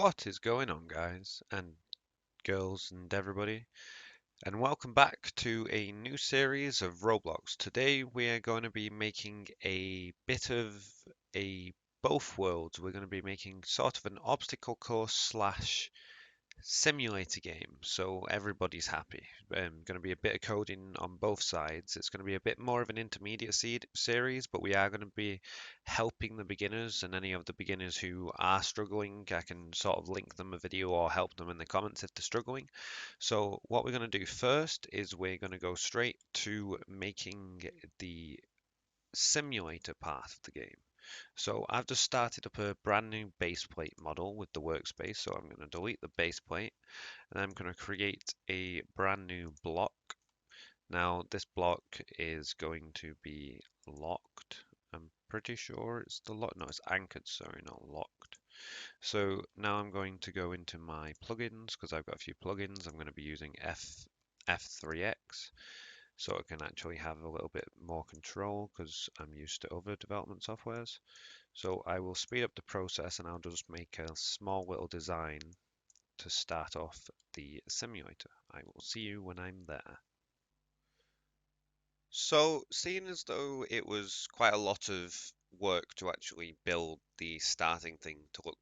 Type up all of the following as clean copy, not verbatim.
What is going on, guys and girls and everybody? And welcome back to a new series of Roblox. Today we are going to be making a bit of a both worlds. We're going to be making sort of an obstacle course slash simulator game, so everybody's happy. Going to be a bit of coding on both sides. It's going to be a bit more of an intermediate series, but we are going to be helping the beginners and any of the beginners who are struggling. I can sort of link them a video or help them in the comments if they're struggling. So what we're going to do first is we're going to go straight to making the simulator part of the game. So I've just started up a brand new base plate model with the workspace. So I'm going to delete the base plate and I'm going to create a brand new block. Now this block is going to be locked. I'm pretty sure it's the lock. No, it's anchored, sorry, not locked. So now I'm going to go into my plugins because I've got a few plugins. I'm going to be using F3X so I can actually have a little bit more control because I'm used to other development softwares. So I will speed up the process and I'll just make a small little design to start off the simulator. I will see you when I'm there. So, seeing as though it was quite a lot of work to actually build the starting thing to look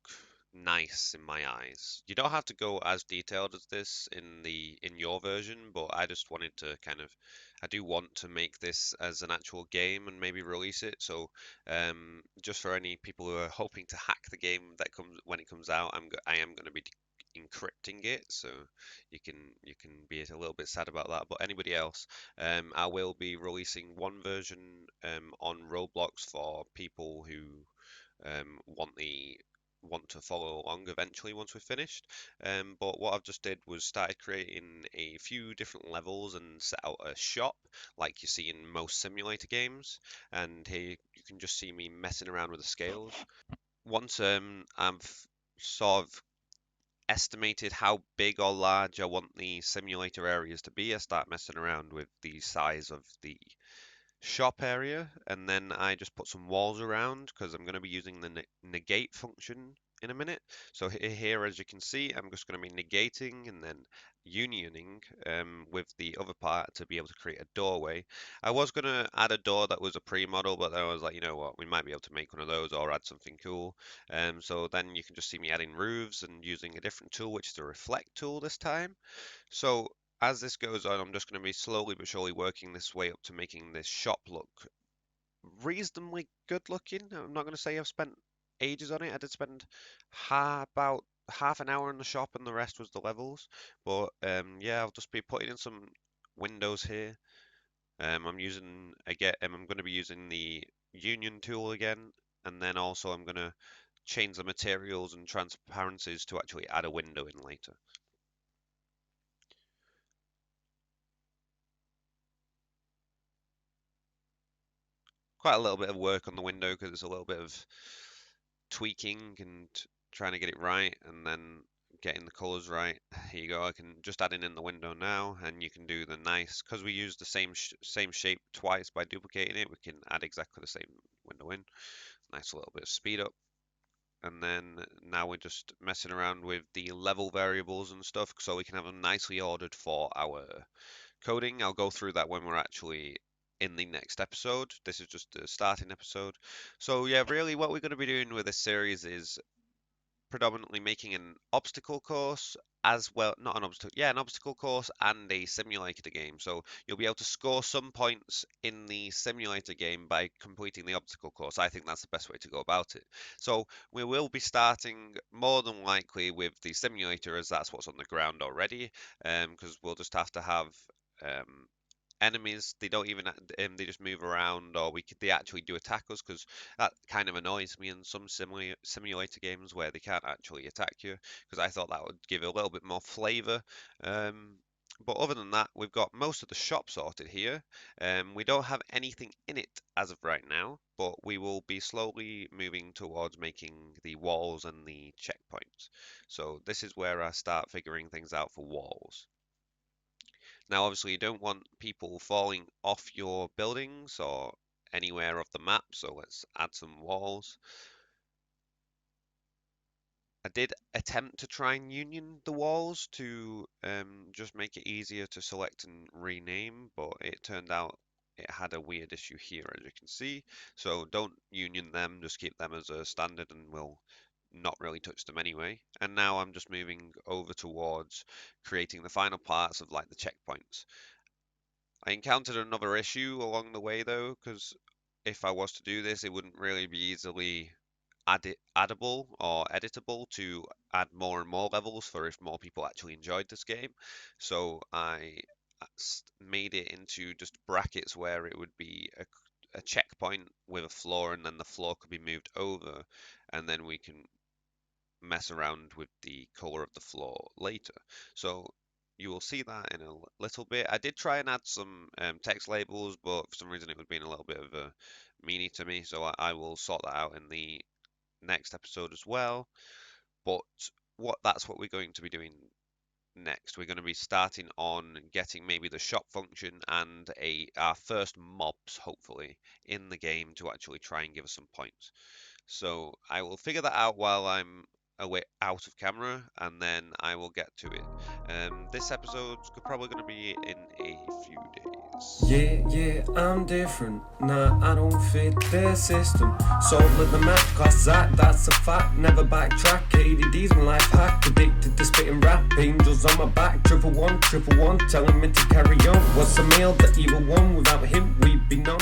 nice in my eyes, you don't have to go as detailed as this in your version, but I just wanted to I do want to make this as an actual game and maybe release it. So, just for any people who are hoping to hack the game that comes when it comes out, I am going to be encrypting it, so you can be a little bit sad about that. But anybody else, I will be releasing one version on Roblox for people who want to follow along eventually once we're finished. But what I've just did was started creating a few different levels and set out a shop like you see in most simulator games. And here you can just see me messing around with the scales. Once I've sort of estimated how big or large I want the simulator areas to be, I start messing around with the size of the shop area, and then I just put some walls around because I'm going to be using the negate function in a minute. So here, as you can see, I'm just going to be negating and then unioning with the other part to be able to create a doorway. I was going to add a door that was a pre-model, but then I was like, you know what, we might be able to make one of those or add something cool. So then you can just see me adding roofs and using a different tool, which is the reflect tool this time. So as this goes on, I'm just going to be slowly but surely working this way up to making this shop look reasonably good looking. I'm not going to say I've spent ages on it. I did spend about half an hour in the shop and the rest was the levels. But yeah, I'll just be putting in some windows here. I'm going to be using the union tool again, and then also I'm going to change the materials and transparencies to actually add a window in later. Quite a little bit of work on the window because it's a little bit of tweaking and trying to get it right and then getting the colors right. Here you go. I can just add it in the window now, and you can do the nice because we use the same shape twice by duplicating it. We can add exactly the same window in. Nice little bit of speed up. And then now we're just messing around with the level variables and stuff so we can have them nicely ordered for our coding. I'll go through that when we're actually in the next episode. This is just the starting episode. So yeah, really what we're going to be doing with this series is predominantly making an obstacle course as well, not an obstacle, yeah, an obstacle course and a simulator game. So you'll be able to score some points in the simulator game by completing the obstacle course. I think that's the best way to go about it. So we will be starting more than likely with the simulator as that's what's on the ground already, because we'll just have to have um, enemies. They don't even they just move around, or they actually do attack us because that kind of annoys me in some simulator games where they can't actually attack you because I thought that would give a little bit more flavor. But other than that, we've got most of the shop sorted here. We don't have anything in it as of right now, but we will be slowly moving towards making the walls and the checkpoints. So this is where I start figuring things out for walls. Now, obviously, you don't want people falling off your buildings or anywhere off the map, so let's add some walls. I did attempt to try and union the walls to just make it easier to select and rename, but it turned out it had a weird issue here, as you can see. So don't union them, just keep them as a standard and we'll not really touch them anyway. And now I'm just moving over towards creating the final parts of like the checkpoints. I encountered another issue along the way though, because if I was to do this, it wouldn't really be easily addable or editable to add more and more levels for if more people actually enjoyed this game. So I made it into just brackets where it would be a checkpoint with a floor, and then the floor could be moved over, and then we can mess around with the color of the floor later. So you will see that in a little bit. I did try and add some text labels, but for some reason it was being a little bit of a meanie to me, so I will sort that out in the next episode as well. But that's what we're going to be doing next. We're going to be starting on getting maybe the shop function and our first mobs, hopefully, in the game to actually try and give us some points. So I will figure that out while I'm away out of camera, and then I will get to it. This episode's probably going to be in a few days. Yeah, I'm different. Nah, I don't fit their system. So let the math class that's a fact. Never backtrack. ADD's my life hack. Addicted to spitting rap. Angels on my back. 111, telling me to carry on. What's a meal? The evil one. Without him, we'd be known.